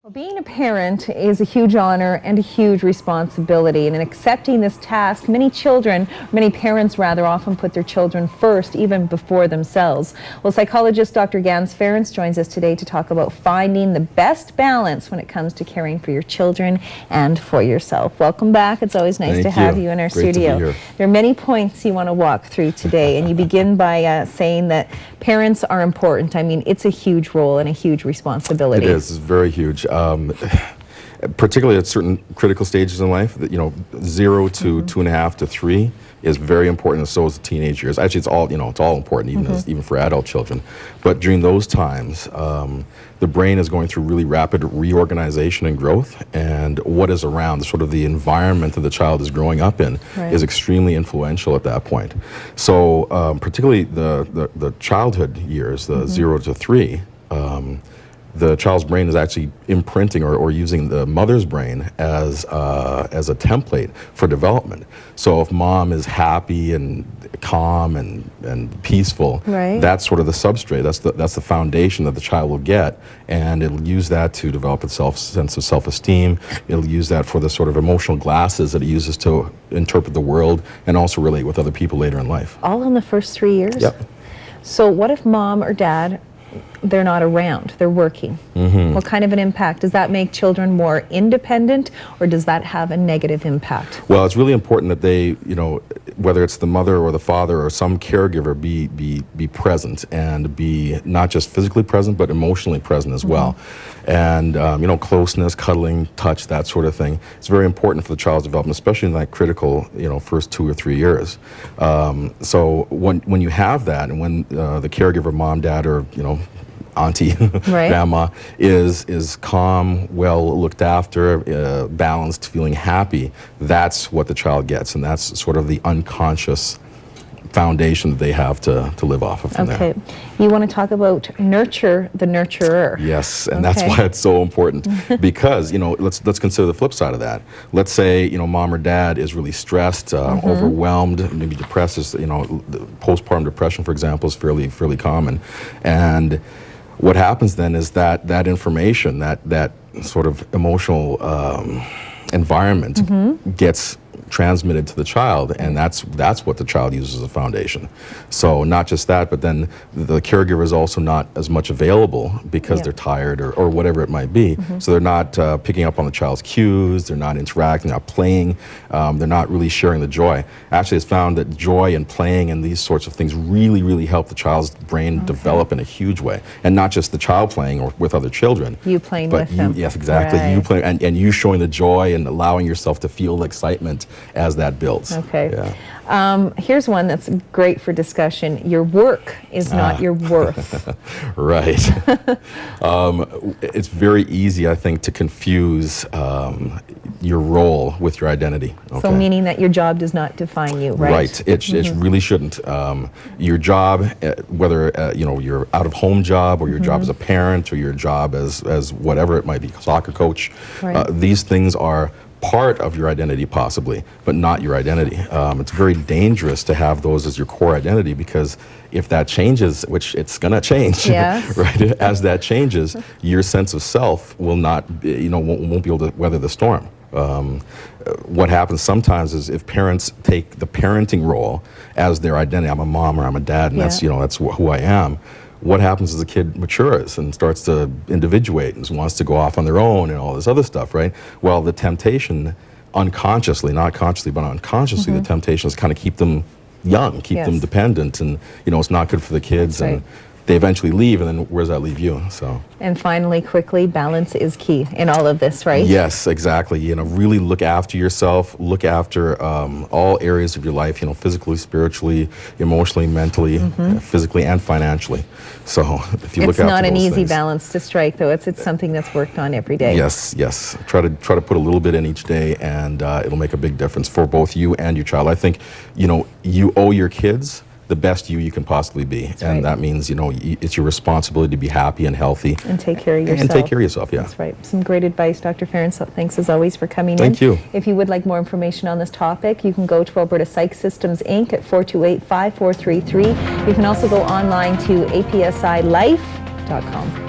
Well, being a parent is a huge honor and a huge responsibility, and in accepting this task, many parents often put their children first, even before themselves. Well, psychologist Dr. Ganz Ferrance joins us today to talk about finding the best balance when it comes to caring for your children and for yourself. Welcome back. It's always nice to have you in our studio. There are many points you want to walk through today, and you begin by saying that parents are important. I mean, it's a huge role and a huge responsibility. It is. It's very huge. Particularly at certain critical stages in life, that 0 to 2.5 to 3 is very important, and so is the teenage years. Actually, it's all important, even for adult children. But during those times, the brain is going through really rapid reorganization and growth, and what is around, the environment that the child is growing up in, is extremely influential at that point. So, particularly the childhood years, the 0 to 3. The child's brain is actually imprinting or using the mother's brain as a template for development. So if mom is happy and calm and peaceful, that's sort of the substrate. That's the foundation that the child will get, and it'll use that to develop its sense of self-esteem. It'll use that for the sort of emotional glasses that it uses to interpret the world and also relate with other people later in life. All in the first 3 years? Yep. So what if mom or dad, they're not around, they're working? What kind of an impact? Does that make children more independent, or does that have a negative impact? Well, it's really important that they, whether it's the mother or the father or some caregiver, be present, and be not just physically present, but emotionally present as well. And, closeness, cuddling, touch, that sort of thing. It's very important for the child's development, especially in that critical, first 2 or 3 years. So when you have that, and when the caregiver, mom, dad, or, auntie, grandma, is calm, well looked after, balanced, feeling happy, that's what the child gets, and that's sort of the unconscious foundation that they have to live off of from there. You want to talk about nurture the nurturer. Yes, and that's why it's so important, because let's consider the flip side of that. Let's say mom or dad is really stressed, overwhelmed, maybe depressed. Postpartum depression, for example, is fairly common, and what happens then is that information, that sort of emotional environment gets transmitted to the child, and that's what the child uses as a foundation. So not just that, but then the caregiver is also not as much available because they're tired or whatever it might be. So they're not picking up on the child's cues, they're not interacting, they're not playing, they're not really sharing the joy. Actually, it's found that joy and playing and these sorts of things really help the child's brain develop in a huge way. And not just the child playing or with other children. You playing with them. Yes, exactly. You playing and you showing the joy and allowing yourself to feel the excitement as that builds. Here's one that's great for discussion. Your work is not your worth. Right. It's very easy, I think, to confuse your role with your identity. So meaning that your job does not define you, right? Right. It really shouldn't. Your job, whether your out-of-home job, or your job as a parent, or your job as whatever it might be, soccer coach, these things are part of your identity possibly, but not your identity. It's very dangerous to have those as your core identity, because if that changes, which it's gonna change, right? As that changes, your sense of self will not, won't be able to weather the storm. What happens sometimes is if parents take the parenting role as their identity, I'm a mom or I'm a dad, and that's who I am. What happens as the kid matures and starts to individuate and wants to go off on their own and all this other stuff, right? Well, the temptation, unconsciously, not consciously, but unconsciously, the temptation is kind of keep them young, keep them dependent, and it's not good for the kids, and they eventually leave, and then where does that leave you? So. And finally, quickly, balance is key in all of this, right? Yes, exactly. Really look after yourself, look after all areas of your life, physically, spiritually, emotionally, mentally, physically, and financially. So if you look after those things. It's not an easy balance to strike, though. It's something that's worked on every day. Yes. Try to put a little bit in each day, and it'll make a big difference for both you and your child. I think, you owe your kids the best you can possibly be. And that means, it's your responsibility to be happy and healthy. And take care of yourself. And take care of yourself, That's right. Some great advice, Dr. Ferrance. Thanks as always for coming in. Thank you. If you would like more information on this topic, you can go to Alberta Psych Systems Inc. at 428-5433. You can also go online to apsilife.com.